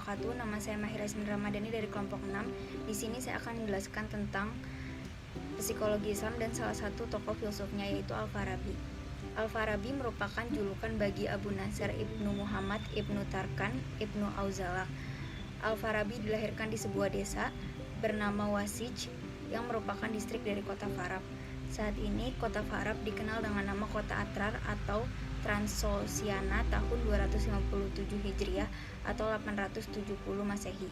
wabarakatuh. Nama saya Mahira Ismin Ramadhani dari kelompok 6. Di sini saya akan menjelaskan tentang psikologi Islam dan salah satu tokoh filsufnya, yaitu Al-Farabi. Al-Farabi merupakan julukan bagi Abu Nasr Ibnu Muhammad Ibnu Tarkan Ibnu Auzalak. Al-Farabi dilahirkan di sebuah desa bernama Wasij yang merupakan distrik dari kota Farab. Saat ini kota Farab dikenal dengan nama kota Atrar atau Transoxiana tahun 257 Hijriah atau 870 Masehi.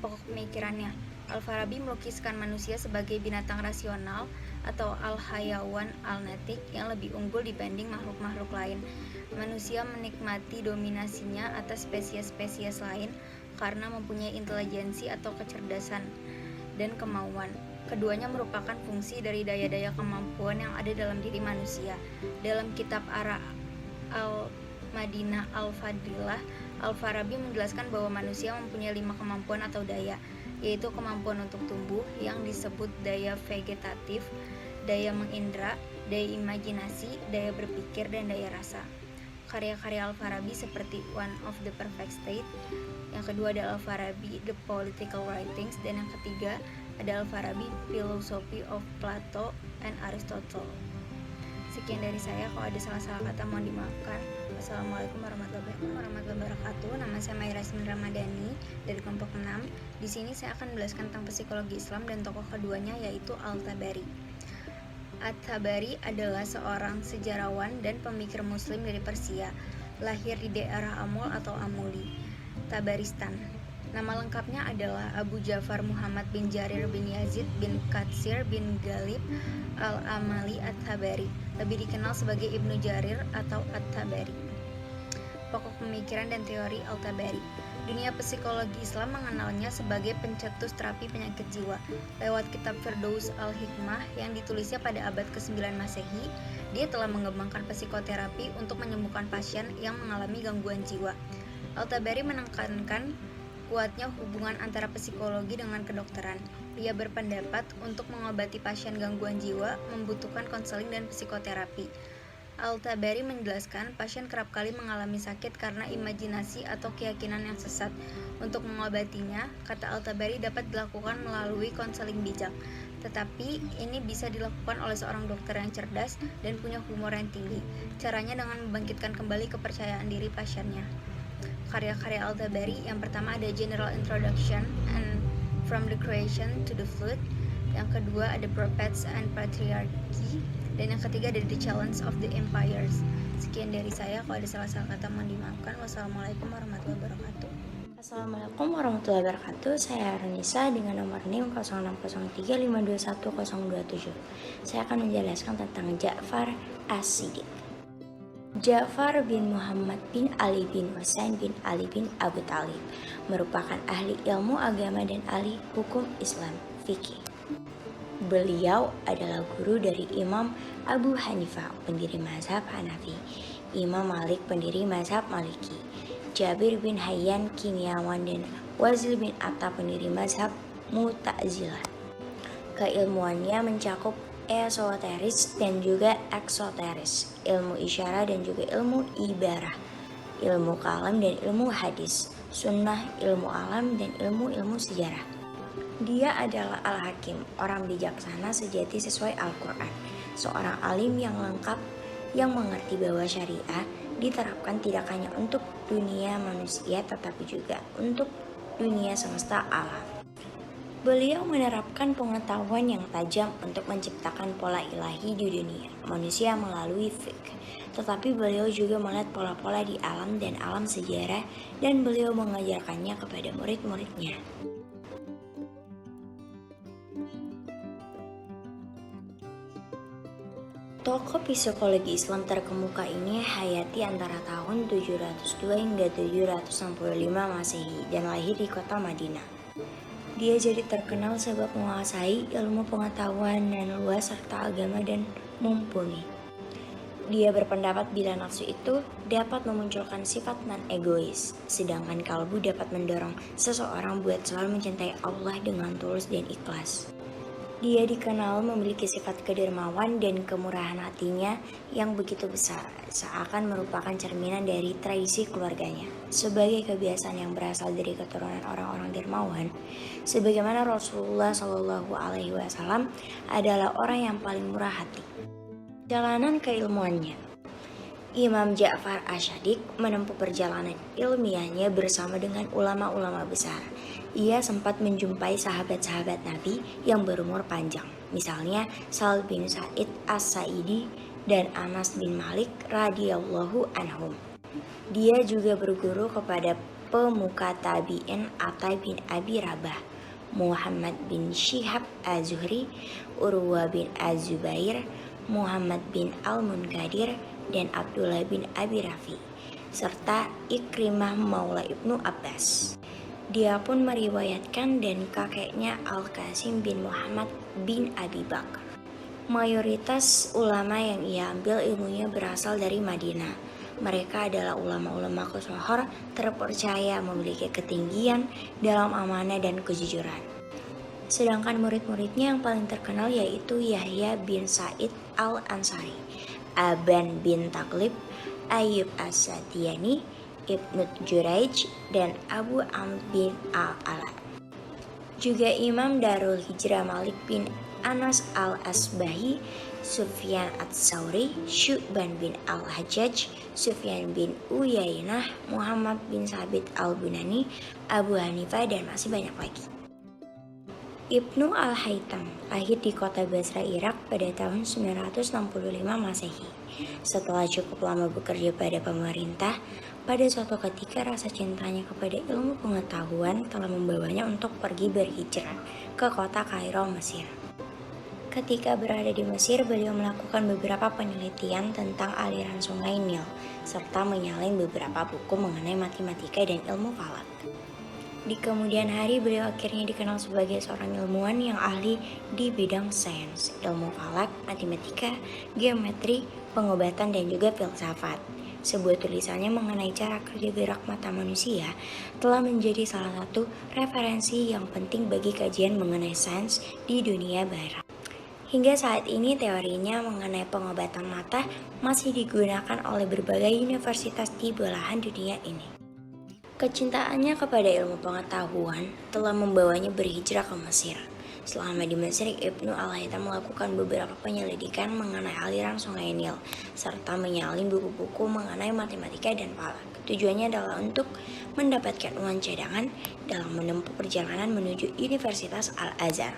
Pokok pemikirannya, Al-Farabi melukiskan manusia sebagai binatang rasional atau al-hayawan al-natik yang lebih unggul dibanding makhluk-makhluk lain. Manusia menikmati dominasinya atas spesies-spesies lain karena mempunyai intelijensi atau kecerdasan dan kemauan. Keduanya merupakan fungsi dari daya-daya kemampuan yang ada dalam diri manusia. Dalam kitab Ara al-Madinah al-Fadilah, Al-Farabi menjelaskan bahwa manusia mempunyai 5 kemampuan atau daya, yaitu kemampuan untuk tumbuh yang disebut daya vegetatif, daya mengindra, daya imajinasi, daya berpikir, dan daya rasa. Karya-karya Al-Farabi seperti One of the Perfect State, yang kedua ada Al-Farabi The Political Writings, dan yang ketiga ada Al-Farabi Philosophy of Plato and Aristotle. Sekian dari saya, kalau ada salah-salah kata mohon dimaafkan. Wassalamualaikum warahmatullahi wabarakatuh. Nama saya Mahira Ismin Ramadhani dari kelompok 6. Di sini saya akan menjelaskan tentang psikologi Islam dan tokoh keduanya, yaitu Al-Tabari. At-Tabari adalah seorang sejarawan dan pemikir muslim dari Persia, lahir di daerah Amul atau Amuli, Tabaristan. Nama lengkapnya adalah Abu Ja'far Muhammad bin Jarir bin Yazid bin Katsir bin Ghalib al-Amali At-Tabari, lebih dikenal sebagai Ibnu Jarir atau At-Tabari. Pokok pemikiran dan teori Al-Tabari. Dunia psikologi Islam mengenalnya sebagai pencetus terapi penyakit jiwa. Lewat kitab Firdaus al-Hikmah yang ditulisnya pada abad ke-9 Masehi, dia telah mengembangkan psikoterapi untuk menyembuhkan pasien yang mengalami gangguan jiwa. Al-Tabari menekankan kuatnya hubungan antara psikologi dengan kedokteran. Ia berpendapat untuk mengobati pasien gangguan jiwa membutuhkan konseling dan psikoterapi. Al-Tabari menjelaskan pasien kerap kali mengalami sakit karena imajinasi atau keyakinan yang sesat. Untuk mengobatinya, kata Al-Tabari, dapat dilakukan melalui konseling bijak. Tetapi ini bisa dilakukan oleh seorang dokter yang cerdas dan punya humor yang tinggi. Caranya dengan membangkitkan kembali kepercayaan diri pasiennya. Karya-karya Al-Tabari, yang pertama ada General Introduction and From the Creation to the Flood, yang kedua ada Prophets and Patriarchy, dan yang ketiga ada The Challenge of the Empires. Sekian dari saya, kalau ada salah-salah kata mohon dimaafkan. Wassalamualaikum warahmatullahi wabarakatuh. Assalamualaikum warahmatullahi wabarakatuh. Saya Arnisa dengan nomor NIM 0603521027. Saya akan menjelaskan tentang Ja'far As-Siddiq. Ja'far bin Muhammad bin Ali bin Husain bin Ali bin Abu Thalib merupakan ahli ilmu agama dan ahli hukum Islam fikih. Beliau adalah guru dari Imam Abu Hanifah, pendiri mazhab Hanafi, Imam Malik, pendiri mazhab Maliki, Jabir bin Hayyan, kimiawan, dan Wazil bin Atta, pendiri mazhab Mu'tazilah. Keilmuannya mencakup esoteris dan juga eksoteris, ilmu isyarat dan juga ilmu ibarah, ilmu kalam dan ilmu hadis, sunnah, ilmu alam, dan ilmu sejarah. Dia adalah Al-Hakim, orang bijaksana sejati sesuai Al-Quran, seorang alim yang lengkap yang mengerti bahwa syariah diterapkan tidak hanya untuk dunia manusia tetapi juga untuk dunia semesta alam. Beliau menerapkan pengetahuan yang tajam untuk menciptakan pola ilahi di dunia manusia melalui fiqh. Tetapi beliau juga melihat pola-pola di alam dan alam sejarah, dan beliau mengajarkannya kepada murid-muridnya. Tokoh psikologi Islam terkemuka ini hayati antara tahun 702 hingga 765 Masehi dan lahir di kota Madinah. Dia jadi terkenal sebab menguasai ilmu pengetahuan dan luas serta agama dan mumpuni. Dia berpendapat bila nafsu itu dapat memunculkan sifat non-egois, sedangkan kalbu dapat mendorong seseorang buat selalu mencintai Allah dengan tulus dan ikhlas. Dia dikenal memiliki sifat kedermawan dan kemurahan hatinya yang begitu besar, seakan merupakan cerminan dari tradisi keluarganya. sebagai kebiasaan yang berasal dari keturunan orang-orang dermawan, sebagaimana Rasulullah Shallallahu Alaihi Wasallam adalah orang yang paling murah hati. Jalanan keilmuannya. Imam Ja'far Asy-Syadiq menempuh perjalanan ilmiahnya bersama dengan ulama-ulama besar. Ia sempat menjumpai sahabat-sahabat Nabi yang berumur panjang, misalnya Sa'ad bin Sa'id As-Sa'idi dan Anas bin Malik radhiyallahu anhum. Dia juga berguru kepada pemuka tabi'in Atha bin Abi Rabah, Muhammad bin Syihab Az-Zuhri, Urwa bin Az-Zubair, Muhammad bin Al-Munkadir, dan Abdullah bin Abi Rafi, serta Ikrimah Maula Ibnu Abbas. Dia pun meriwayatkan dan kakeknya Al-Qasim bin Muhammad bin Abi Bakar. Mayoritas ulama yang ia ambil ilmunya berasal dari Madinah. Mereka adalah ulama-ulama kesohor terpercaya memiliki ketinggian dalam amanah dan kejujuran. Sedangkan murid-muridnya yang paling terkenal yaitu Yahya bin Sa'id Al-Ansari, Aban bin Taglib, Ayyub As-Satiyani, Ibnu Juraij, dan Abu Amr bin Al-Ala. Juga Imam Darul Hijrah Malik bin Anas Al-Asbahi, Sufyan Ats-Tsauri, Syu'ban bin Al-Hajjaj, Sufyan bin Uyainah, Muhammad bin Sabit Al-Bunani, Abu Hanifah, dan masih banyak lagi. Ibnu Al-Haytham lahir di kota Basra, Irak pada tahun 965 Masehi. Setelah cukup lama bekerja pada pemerintah, pada suatu ketika rasa cintanya kepada ilmu pengetahuan telah membawanya untuk pergi berhijrah ke kota Kairo, Mesir. Ketika berada di Mesir, beliau melakukan beberapa penelitian tentang aliran sungai Nil, serta menyalin beberapa buku mengenai matematika dan ilmu falak. Di kemudian hari, beliau akhirnya dikenal sebagai seorang ilmuwan yang ahli di bidang sains, ilmu falak, matematika, geometri, pengobatan, dan juga filsafat. Sebuah tulisannya mengenai cara kerja gerak mata manusia telah menjadi salah satu referensi yang penting bagi kajian mengenai sains di dunia barat. Hingga saat ini teorinya mengenai pengobatan mata masih digunakan oleh berbagai universitas di belahan dunia ini. Kecintaannya kepada ilmu pengetahuan telah membawanya berhijrah ke Mesir. Selama di Mesir, Ibnu Al-Haytham melakukan beberapa penyelidikan mengenai aliran sungai Nil, serta menyalin buku-buku mengenai matematika dan falak. Tujuannya adalah untuk mendapatkan uang cadangan dalam menempuh perjalanan menuju Universitas Al-Azhar.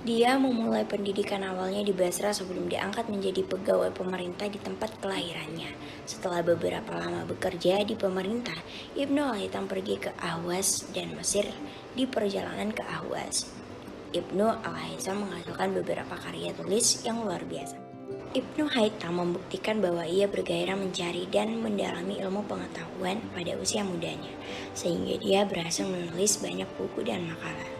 Dia memulai pendidikan awalnya di Basra sebelum diangkat menjadi pegawai pemerintah di tempat kelahirannya. Setelah beberapa lama bekerja di pemerintah, Ibnu Al-Haytham pergi ke Ahwas dan Mesir. Di perjalanan ke Ahwas, Ibnu Al-Haytham menghasilkan beberapa karya tulis yang luar biasa. Ibnu Haytham membuktikan bahwa ia bergairah mencari dan mendalami ilmu pengetahuan pada usia mudanya, sehingga dia berhasil menulis banyak buku dan makalah.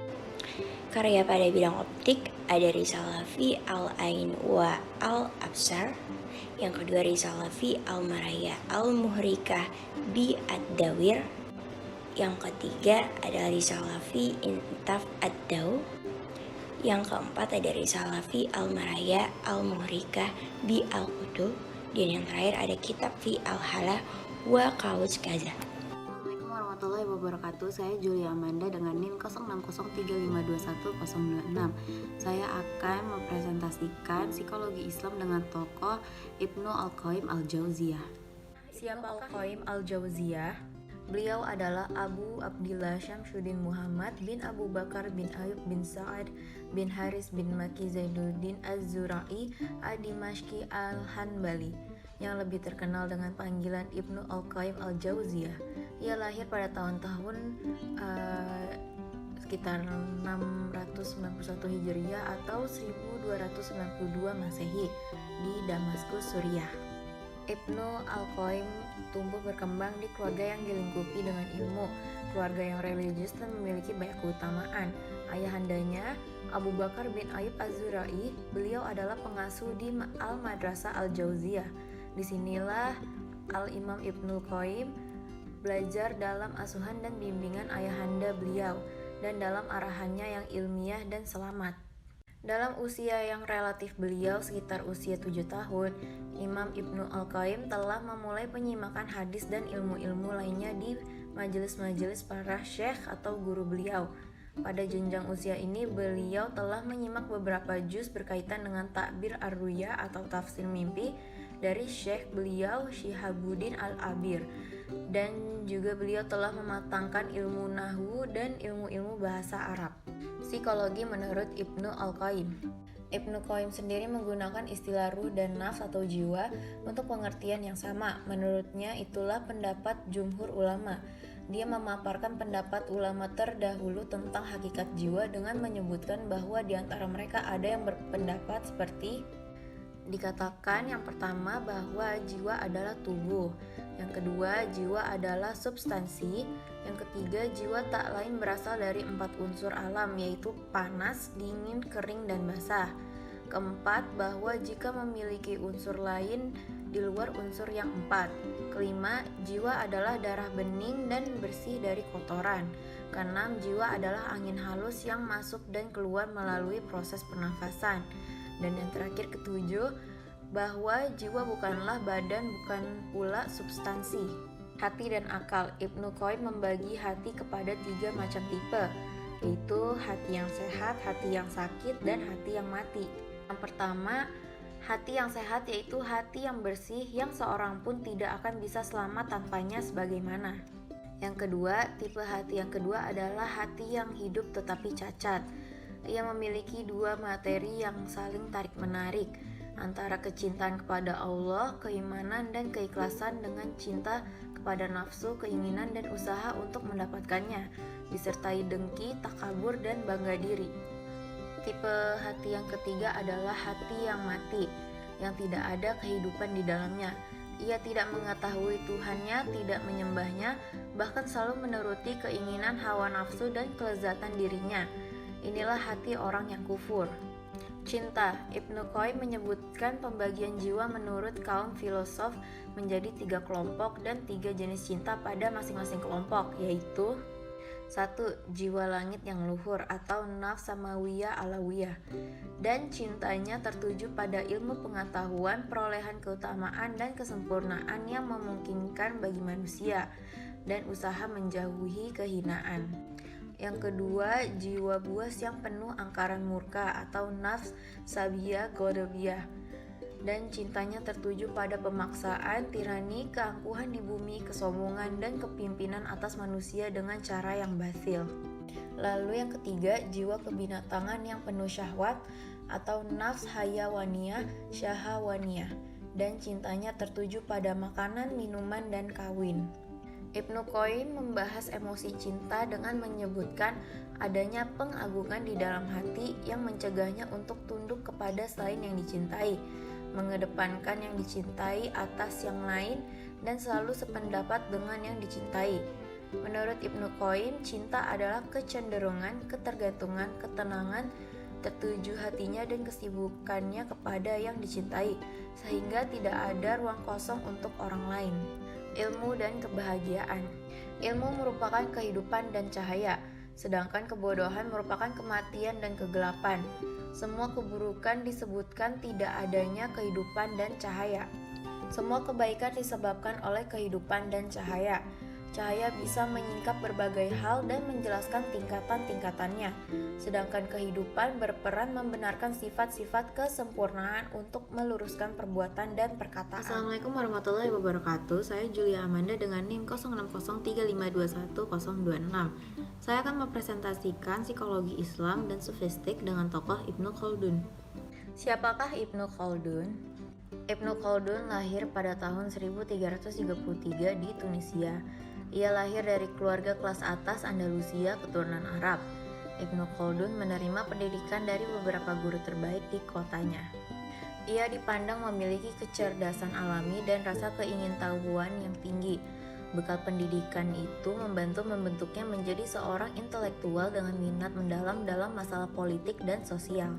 Karya pada bidang optik ada Risalah fi Al-Ain wa Al-Absar. Yang kedua Risalah fi Al-Maraya Al-Muhrikah bi Ad-Dawir. Yang ketiga ada Risalah fi Intaf Ad-Daw. Yang keempat ada Risalah fi Al-Maraya Al-Muhrikah bi Al-Qudu. Dan yang terakhir ada Kitab fi Al-Hala wa Qaus Kaza. Assalamualaikum warahmatullahi wabarakatuh. Saya Julia Amanda dengan NIM 0603521096. Saya akan mempresentasikan psikologi Islam dengan tokoh Ibnu Al-Qayyim Al-Jauziyah. Siapa Al-Qayyim Al-Jauziyah? Beliau adalah Abu Abdillah Syamsuddin Muhammad bin Abu Bakar bin Ayub bin Sa'ad bin Haris bin Maki Zainuddin Az-Zura'i Ad-Dimashqi Al-Hanbali, yang lebih terkenal dengan panggilan Ibnu Al-Qayyim Al-Jauziyah. Ia lahir pada tahun-tahun sekitar 691 Hijriah atau 1292 Masehi di Damaskus, Suriah. Ibnu Al-Qayyim tumbuh berkembang di keluarga yang dilingkupi dengan ilmu, keluarga yang religius dan memiliki banyak keutamaan. Ayahandanya, Abu Bakar bin Ayub Az-Zura'i, beliau adalah pengasuh di Al-Madrasah Al-Jauziyah. Disinilah Al-Imam Ibnu Qayyim belajar dalam asuhan dan bimbingan ayahanda beliau dan dalam arahannya yang ilmiah dan selamat. Dalam usia yang relatif beliau sekitar usia 7 tahun, Imam Ibnu Al-Qayyim telah memulai penyimakan hadis dan ilmu-ilmu lainnya di majelis-majelis para syekh atau guru beliau. Pada jenjang usia ini, beliau telah menyimak beberapa juz berkaitan dengan takbir ar-ruya atau tafsir mimpi dari syekh beliau Syihabuddin Al-Abir, dan juga beliau telah mematangkan ilmu nahwu dan ilmu-ilmu bahasa Arab. Psikologi menurut Ibnu Al-Qayyim. Ibnu Qayyim sendiri menggunakan istilah ruh dan nafs atau jiwa untuk pengertian yang sama. Menurutnya itulah pendapat jumhur ulama. Dia memaparkan pendapat ulama terdahulu tentang hakikat jiwa dengan menyebutkan bahwa di antara mereka ada yang berpendapat seperti dikatakan yang pertama bahwa jiwa adalah tubuh, yang kedua jiwa adalah substansi, yang ketiga jiwa tak lain berasal dari 4 unsur alam yaitu panas, dingin, kering, dan basah. Keempat, bahwa jika memiliki unsur lain di luar unsur yang 4. Kelima, jiwa adalah darah bening dan bersih dari kotoran. Keenam, jiwa adalah angin halus yang masuk dan keluar melalui proses pernafasan. Dan yang terakhir ketujuh, bahwa jiwa bukanlah badan, bukan pula substansi. Hati dan akal. Ibnu Qayyim membagi hati kepada 3 macam tipe, yaitu hati yang sehat, hati yang sakit, dan hati yang mati. Yang pertama, hati yang sehat yaitu hati yang bersih yang seorang pun tidak akan bisa selamat tanpanya sebagaimana. Yang kedua, tipe hati yang kedua adalah hati yang hidup tetapi cacat. Ia memiliki 2 materi yang saling tarik-menarik antara kecintaan kepada Allah, keimanan, dan keikhlasan dengan cinta kepada nafsu, keinginan, dan usaha untuk mendapatkannya, disertai dengki, takabur, dan bangga diri. Tipe hati yang ketiga adalah hati yang mati, yang tidak ada kehidupan di dalamnya. Ia tidak mengetahui Tuhannya, tidak menyembahnya, bahkan selalu menuruti keinginan hawa nafsu dan kelezatan dirinya. Inilah hati orang yang kufur. Cinta. Ibnu Qayyim menyebutkan pembagian jiwa menurut kaum filosof menjadi 3 kelompok dan 3 jenis cinta pada masing-masing kelompok, yaitu 1. Jiwa langit yang luhur atau nafs samawiyah alawiyah, dan cintanya tertuju pada ilmu pengetahuan, perolehan keutamaan dan kesempurnaan yang memungkinkan bagi manusia, dan usaha menjauhi kehinaan. Yang kedua, jiwa buas yang penuh angkaran murka atau nafs sabiyah ghadabiyah, dan cintanya tertuju pada pemaksaan, tirani, keangkuhan di bumi, kesombongan, dan kepimpinan atas manusia dengan cara yang batil. Lalu yang ketiga, jiwa kebinatangan yang penuh syahwat atau nafs hayawaniyah syahawaniyah, dan cintanya tertuju pada makanan, minuman, dan kawin. Ibnu Qayyim membahas emosi cinta dengan menyebutkan adanya pengagungan di dalam hati yang mencegahnya untuk tunduk kepada selain yang dicintai, mengedepankan yang dicintai atas yang lain, dan selalu sependapat dengan yang dicintai. Menurut Ibnu Qayyim, cinta adalah kecenderungan, ketergantungan, ketenangan, tertuju hatinya dan kesibukannya kepada yang dicintai, sehingga tidak ada ruang kosong untuk orang lain. Ilmu dan kebahagiaan. Ilmu merupakan kehidupan dan cahaya, sedangkan kebodohan merupakan kematian dan kegelapan. Semua keburukan disebutkan tidak adanya kehidupan dan cahaya. Semua kebaikan disebabkan oleh kehidupan dan cahaya. Cahaya bisa menyingkap berbagai hal dan menjelaskan tingkatan-tingkatannya, sedangkan kehidupan berperan membenarkan sifat-sifat kesempurnaan untuk meluruskan perbuatan dan perkataan. Assalamualaikum warahmatullahi wabarakatuh. Saya Julia Amanda dengan NIM 0603521026. Saya akan mempresentasikan psikologi Islam dan sofistik dengan tokoh Ibnu Khaldun. Siapakah Ibnu Khaldun? Ibnu Khaldun lahir pada tahun 1333 di Tunisia. Ia lahir dari keluarga kelas atas Andalusia keturunan Arab. Ibnu Khaldun menerima pendidikan dari beberapa guru terbaik di kotanya. Ia dipandang memiliki kecerdasan alami dan rasa keingintahuan yang tinggi. Bekal pendidikan itu membentuknya menjadi seorang intelektual dengan minat mendalam dalam masalah politik dan sosial.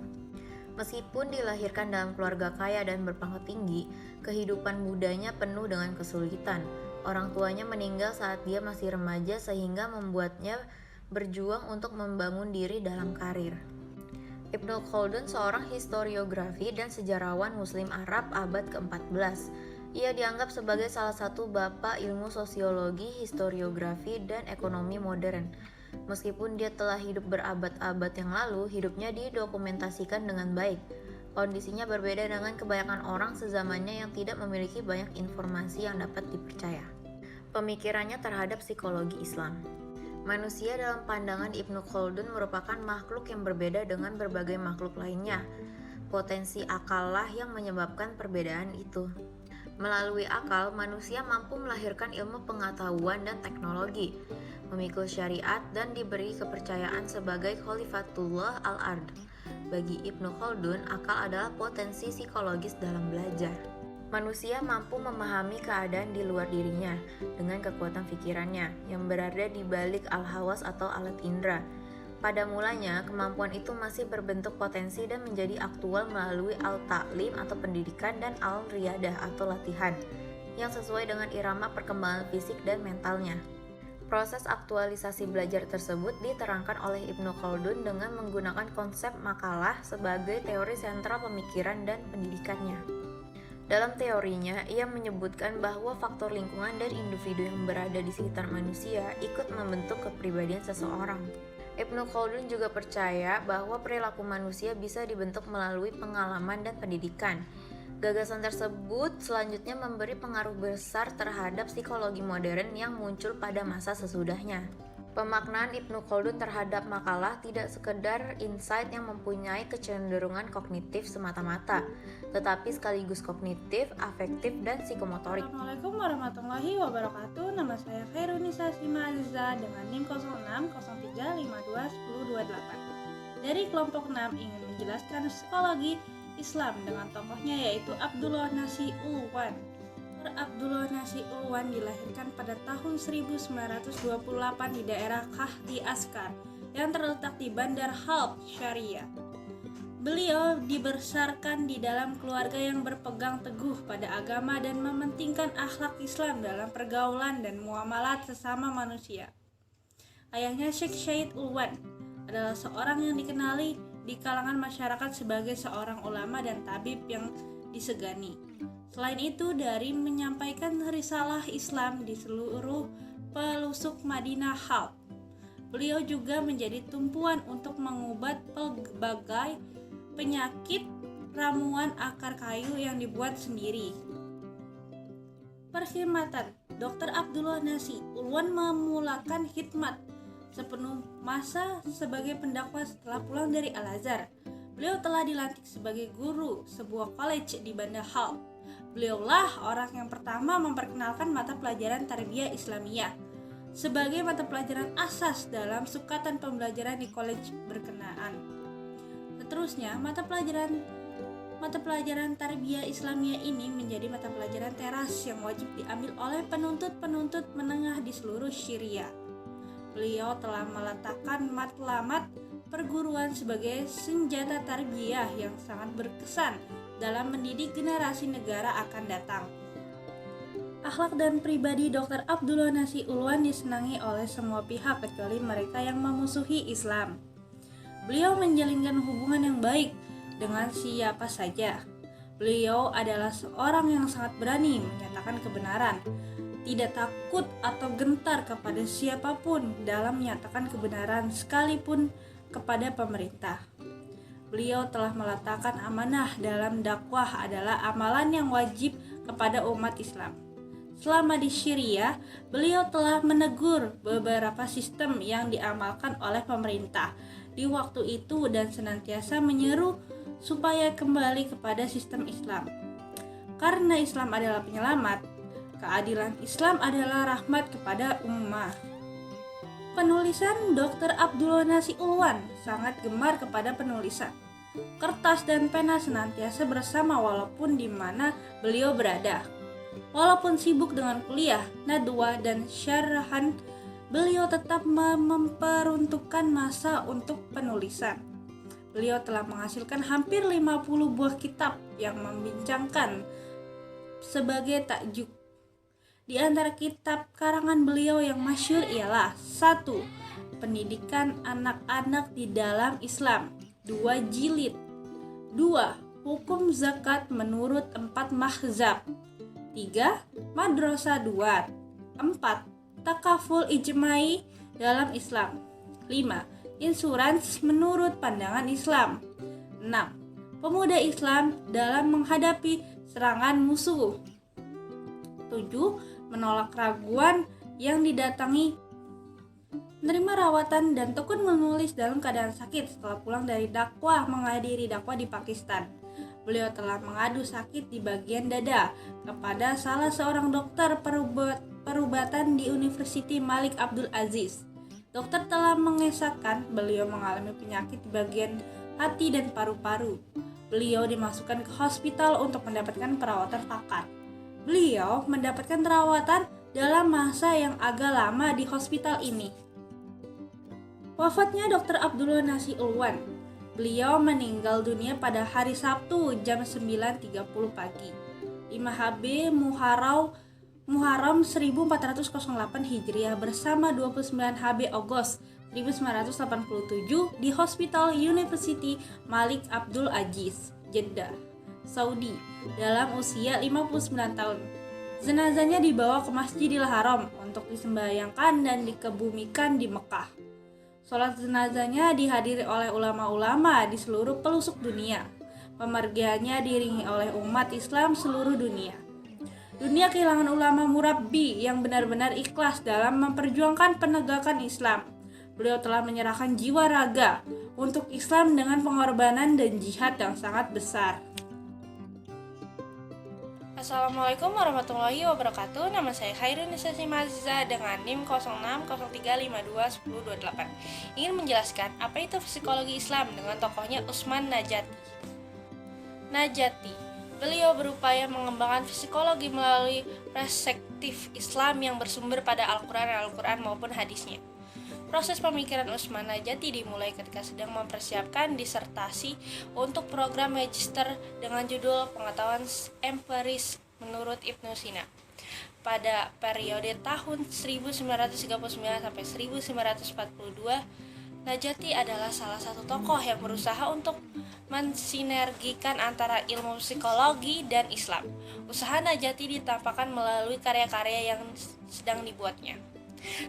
Meskipun dilahirkan dalam keluarga kaya dan berpangkat tinggi, kehidupan mudanya penuh dengan kesulitan. Orang tuanya meninggal saat dia masih remaja sehingga membuatnya berjuang untuk membangun diri dalam karir. Ibnu Khaldun seorang historiografi dan sejarawan Muslim Arab abad ke-14. Ia dianggap sebagai salah satu bapak ilmu sosiologi, historiografi, dan ekonomi modern. Meskipun dia telah hidup berabad-abad yang lalu, hidupnya didokumentasikan dengan baik. Kondisinya berbeda dengan kebanyakan orang sezamannya yang tidak memiliki banyak informasi yang dapat dipercaya. Pemikirannya terhadap psikologi Islam. Manusia dalam pandangan Ibnu Khaldun merupakan makhluk yang berbeda dengan berbagai makhluk lainnya. Potensi akallah yang menyebabkan perbedaan itu. Melalui akal, manusia mampu melahirkan ilmu pengetahuan dan teknologi, memikul syariat, dan diberi kepercayaan sebagai Khalifatullah al-Ard. Bagi Ibnu Khaldun, akal adalah potensi psikologis dalam belajar. Manusia mampu memahami keadaan di luar dirinya dengan kekuatan pikirannya yang berada di balik al-hawas atau alat indera. Pada mulanya, kemampuan itu masih berbentuk potensi dan menjadi aktual melalui al-ta'lim atau pendidikan dan al-riyadah atau latihan, yang sesuai dengan irama perkembangan fisik dan mentalnya. Proses aktualisasi belajar tersebut diterangkan oleh Ibnu Khaldun dengan menggunakan konsep makalah sebagai teori sentral pemikiran dan pendidikannya. Dalam teorinya, ia menyebutkan bahwa faktor lingkungan dan individu yang berada di sekitar manusia ikut membentuk kepribadian seseorang. Ibnu Khaldun juga percaya bahwa perilaku manusia bisa dibentuk melalui pengalaman dan pendidikan. Gagasan tersebut selanjutnya memberi pengaruh besar terhadap psikologi modern yang muncul pada masa sesudahnya. Pemaknaan Ibnu Khaldun terhadap makalah tidak sekedar insight yang mempunyai kecenderungan kognitif semata-mata, tetapi sekaligus kognitif, afektif, dan psikomotorik. Assalamualaikum warahmatullahi wabarakatuh. Nama saya Khairunisa Sima Aziza dengan NIM 0603521028. Dari kelompok 6 ingin menjelaskan psikologi Islam dengan tokohnya yaitu Abdullah Nasi Ulwan. Abdullah Nasi Ulwan dilahirkan pada tahun 1928 di daerah Kahdi Askar yang terletak di Bandar Halb, Syariah. Beliau dibesarkan di dalam keluarga yang berpegang teguh pada agama dan mementingkan akhlak Islam dalam pergaulan dan muamalat sesama manusia. Ayahnya Syekh Syed Ulwan adalah seorang yang dikenali di kalangan masyarakat sebagai seorang ulama dan tabib yang disegani. Selain itu, dari menyampaikan risalah Islam di seluruh pelosok Madinah Halb, beliau juga menjadi tumpuan untuk mengobat berbagai penyakit ramuan akar kayu yang dibuat sendiri. Perkhidmatan Dr. Abdullah Nasi Ulwan memulakan khidmat sepenuh masa sebagai pendakwah setelah pulang dari Al-Azhar. Beliau telah dilantik sebagai guru sebuah college di Bandar Halb. Beliaulah orang yang pertama memperkenalkan mata pelajaran tarbiyah Islamiyah sebagai mata pelajaran asas dalam sukatan pembelajaran di college berkenaan. Seterusnya, mata pelajaran tarbiyah Islamiyah ini menjadi mata pelajaran teras yang wajib diambil oleh penuntut-penuntut menengah di seluruh Syria. Beliau telah meletakkan matlamat perguruan sebagai senjata tarbiyah yang sangat berkesan dalam mendidik generasi negara akan datang. Akhlak dan pribadi Dr. Abdullah Nasi Ulwan disenangi oleh semua pihak kecuali mereka yang memusuhi Islam. Beliau menjalinkan hubungan yang baik dengan siapa saja. Beliau adalah seorang yang sangat berani menyatakan kebenaran, tidak takut atau gentar kepada siapapun dalam menyatakan kebenaran sekalipun kepada pemerintah. Beliau telah meletakkan amanah dalam dakwah adalah amalan yang wajib kepada umat Islam. Selama di Syria, beliau telah menegur beberapa sistem yang diamalkan oleh pemerintah di waktu itu dan senantiasa menyeru supaya kembali kepada sistem Islam. Karena Islam adalah penyelamat, keadilan Islam adalah rahmat kepada ummah. Penulisan Dr. Abdullah Nasi Ulwan sangat gemar kepada penulisan. Kertas dan pena senantiasa bersama walaupun di mana beliau berada. Walaupun sibuk dengan kuliah, nadwa, dan syarahan, beliau tetap memperuntukkan masa untuk penulisan. Beliau telah menghasilkan hampir 50 buah kitab yang membincangkan sebagai takjuk. Di antara kitab karangan beliau yang masyhur ialah 1. Pendidikan anak-anak di dalam Islam, 2 jilid. 2. Hukum zakat menurut 4 mazhab. 3. Madrasah duat. 4. Takaful ijmai dalam Islam. 5. Insurans menurut pandangan Islam. 6. Pemuda Islam dalam menghadapi serangan musuh. 7. Menolak keraguan yang didatangi. Menerima rawatan dan tekun menulis dalam keadaan sakit setelah pulang dari dakwah menghadiri dakwah di Pakistan. Beliau telah mengadu sakit di bagian dada kepada salah seorang dokter perubatan di University Malik Abdul Aziz. Dokter telah mengesahkan beliau mengalami penyakit di bagian hati dan paru-paru. Beliau dimasukkan ke hospital untuk mendapatkan perawatan pakat. Beliau mendapatkan perawatan dalam masa yang agak lama di hospital ini. Wafatnya Dr. Abdullah Nasi Ulwan. Beliau meninggal dunia pada hari Sabtu jam 9.30 pagi. 5 HB Muharram 1408 Hijriah bersama 29 HB Agustus 1987 di Hospital University Malik Abdul Aziz, Jeddah, Saudi, dalam usia 59 tahun. Jenazahnya dibawa ke Masjidil Haram untuk disembahyangkan dan dikebumikan di Mekah. Sholat jenazahnya dihadiri oleh ulama-ulama di seluruh pelosok dunia. Pemergiannya diiringi oleh umat Islam seluruh dunia. Dunia kehilangan ulama murabbi yang benar-benar ikhlas dalam memperjuangkan penegakan Islam. Beliau telah menyerahkan jiwa raga untuk Islam dengan pengorbanan dan jihad yang sangat besar. Assalamualaikum warahmatullahi wabarakatuh. Nama saya Khairunisa Maza dengan NIM 0603521028. Ingin menjelaskan apa itu psikologi Islam dengan tokohnya Usman Najati. Beliau berupaya mengembangkan psikologi melalui perspektif Islam yang bersumber pada Al-Quran maupun hadisnya. Proses pemikiran Usman Najati dimulai ketika sedang mempersiapkan disertasi untuk program magister dengan judul Pengetahuan Empiris menurut Ibnu Sina. Pada periode tahun 1939 sampai 1942, Najati adalah salah satu tokoh yang berusaha untuk mensinergikan antara ilmu psikologi dan Islam. Usaha Najati ditampakkan melalui karya-karya yang sedang dibuatnya.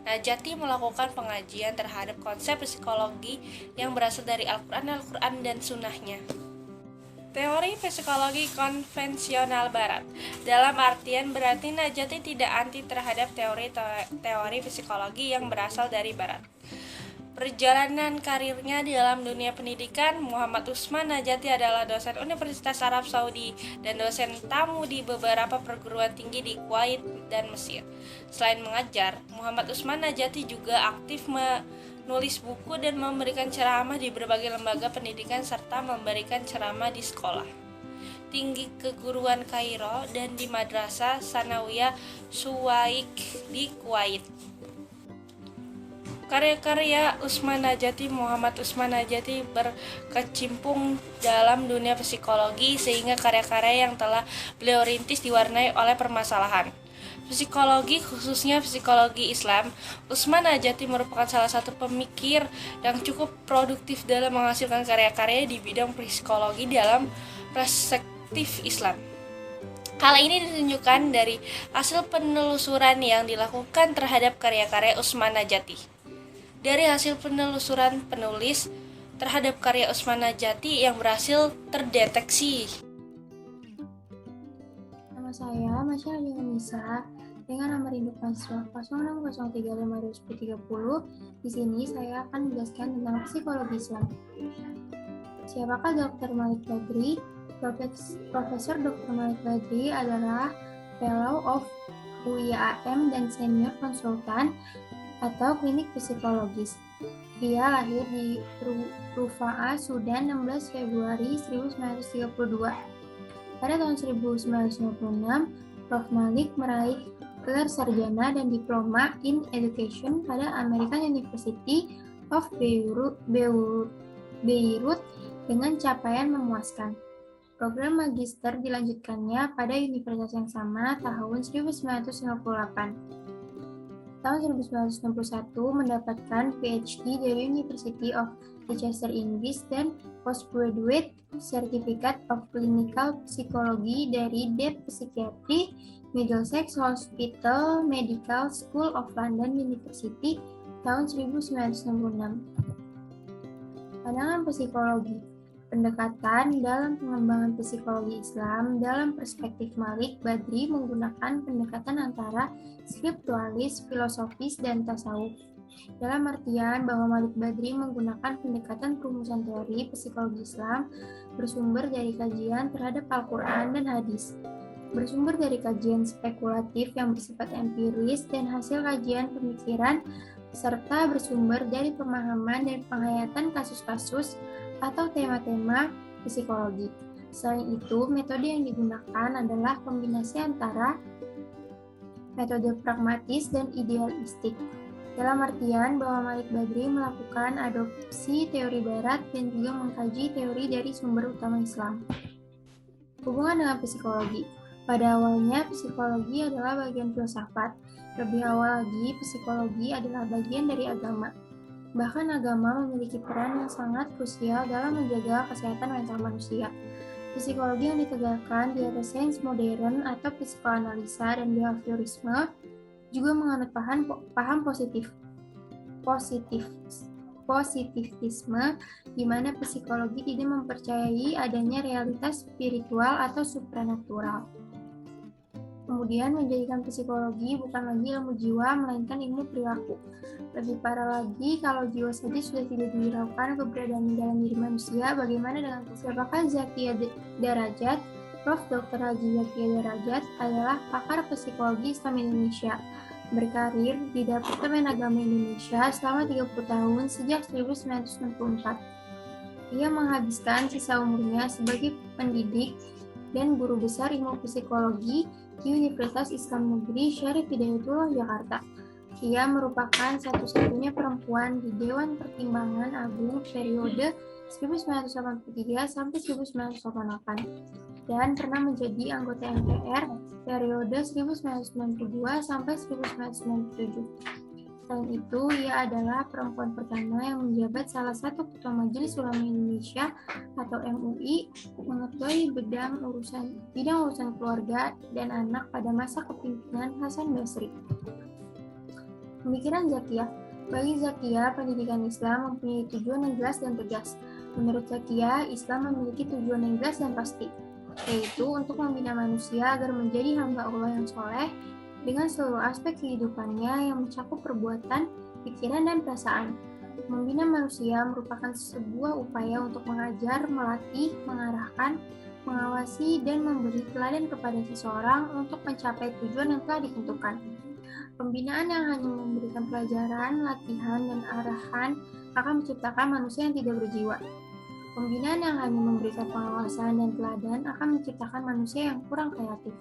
Najati melakukan pengajian terhadap konsep psikologi yang berasal dari Al-Quran dan Sunnahnya. Teori psikologi konvensional Barat. Dalam artian berarti Najati tidak anti terhadap teori psikologi yang berasal dari Barat. Perjalanan karirnya di dalam dunia pendidikan, Muhammad Usman Najati adalah dosen Universitas Arab Saudi dan dosen tamu di beberapa perguruan tinggi di Kuwait dan Mesir. Selain mengajar, Muhammad Usman Najati juga aktif menulis buku dan memberikan ceramah di berbagai lembaga pendidikan serta memberikan ceramah di sekolah tinggi keguruan Kairo dan di Madrasah Sanawiyah Suwaik di Kuwait. Karya-karya Muhammad Usman Najati berkecimpung dalam dunia psikologi sehingga karya-karya yang telah beliau rintis diwarnai oleh permasalahan psikologi, khususnya psikologi Islam. Usman Najati merupakan salah satu pemikir yang cukup produktif dalam menghasilkan karya-karya di bidang psikologi dalam perspektif Islam. Hal ini ditunjukkan dari hasil penelusuran yang dilakukan terhadap karya-karya Usman Najati. Dari hasil penelusuran penulis terhadap karya Usman Najati yang berhasil terdeteksi. Nama saya Masya Nisa dengan nomor induk mahasiswa 060352030. Di sini saya akan menjelaskan tentang psikologi Islam. Siapakah Dr. Malik Badri? Profesor Dr. Malik Badri adalah Fellow of UIAM dan Senior Konsultan atau klinik psikologis. Dia lahir di Rufa'ah, Sudan 16 Februari 1932. Pada tahun 1996, Prof. Malik meraih gelar sarjana dan diploma in education pada American University of Beirut dengan capaian memuaskan. Program magister dilanjutkannya pada universitas yang sama tahun 1998. Tahun 1961 mendapatkan PhD dari University of Leicester Inggris dan Postgraduate Certificate of Clinical Psychology dari Deep Psychiatry, Middlesex Hospital Medical School of London University tahun 1966. Pandangan psikologi. Pendekatan dalam pengembangan psikologi Islam dalam perspektif Malik Badri menggunakan pendekatan antara skriptualis, filosofis, dan tasawuf. Dalam artian bahwa Malik Badri menggunakan pendekatan perumusan teori psikologi Islam bersumber dari kajian terhadap Al-Quran dan hadis, bersumber dari kajian spekulatif yang bersifat empiris dan hasil kajian pemikiran, serta bersumber dari pemahaman dan penghayatan kasus-kasus atau tema-tema psikologi. Selain itu, metode yang digunakan adalah kombinasi antara metode pragmatis dan idealistik. Dalam artian bahwa Malik Badri melakukan adopsi teori barat dan juga mengkaji teori dari sumber utama Islam. Hubungan dengan psikologi. Pada awalnya, psikologi adalah bagian filsafat. Lebih awal lagi, psikologi adalah bagian dari agama. Bahkan agama memiliki peran yang sangat krusial dalam menjaga kesehatan mental manusia. Psikologi yang ditegakkan di atas sains modern atau psikoanalisa dan behaviorisme juga menganut paham positivisme, di mana psikologi tidak mempercayai adanya realitas spiritual atau supranatural. Kemudian menjadikan psikologi bukan lagi ilmu jiwa, melainkan ilmu perilaku. Lebih parah lagi, kalau jiwa saja sudah tidak dihiraukan keberadaan dalam diri manusia, bagaimana dengan siapakah Zakia Darajat? Prof. Dr. Haji Zakia Darajat adalah pakar psikologi Islam Indonesia. Berkarir di Departemen Agama Indonesia selama 30 tahun sejak 1964. Ia menghabiskan sisa umurnya sebagai pendidik dan guru besar ilmu psikologi di Universitas Islam Negeri Syarif Hidayatullah Jakarta. Ia merupakan satu-satunya perempuan di Dewan Pertimbangan Agung periode 1983 sampai 1988 dan pernah menjadi anggota MPR periode 1992 sampai 1997. Selain itu, ia adalah perempuan pertama yang menjabat salah satu Ketua Majelis Ulama Indonesia atau MUI, mengetuai bidang urusan keluarga dan anak pada masa kepemimpinan Hasan Basri. Pemikiran Zakiyah. Bagi Zakiyah, pendidikan Islam mempunyai tujuan yang jelas dan tegas. Menurut Zakiyah, Islam memiliki tujuan yang jelas dan pasti, yaitu untuk membina manusia agar menjadi hamba Allah yang soleh dengan seluruh aspek kehidupannya yang mencakup perbuatan, pikiran, dan perasaan. Membina manusia merupakan sebuah upaya untuk mengajar, melatih, mengarahkan, mengawasi, dan memberi teladan kepada seseorang untuk mencapai tujuan yang telah ditentukan. Pembinaan yang hanya memberikan pelajaran, latihan, dan arahan akan menciptakan manusia yang tidak berjiwa. Pembinaan yang hanya memberikan pengawasan dan teladan akan menciptakan manusia yang kurang kreatif.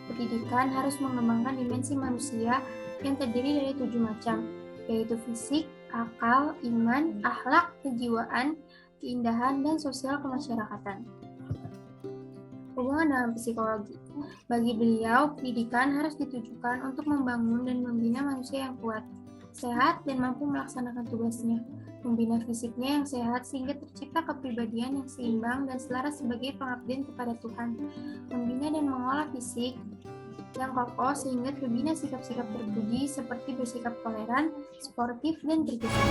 Pendidikan harus mengembangkan dimensi manusia yang terdiri dari 7 macam, yaitu fisik, akal, iman, akhlak, kejiwaan, keindahan, dan sosial kemasyarakatan. Hubungan dengan psikologi. Bagi beliau, pendidikan harus ditujukan untuk membangun dan membina manusia yang kuat, sehat, dan mampu melaksanakan tugasnya. Membina fisiknya yang sehat sehingga tercipta kepribadian yang seimbang dan selaras sebagai pengabdian kepada Tuhan. Membina dan mengolah fisik yang kokoh sehingga terbina sikap-sikap terpuji seperti bersikap toleran, sportif, dan tergesa.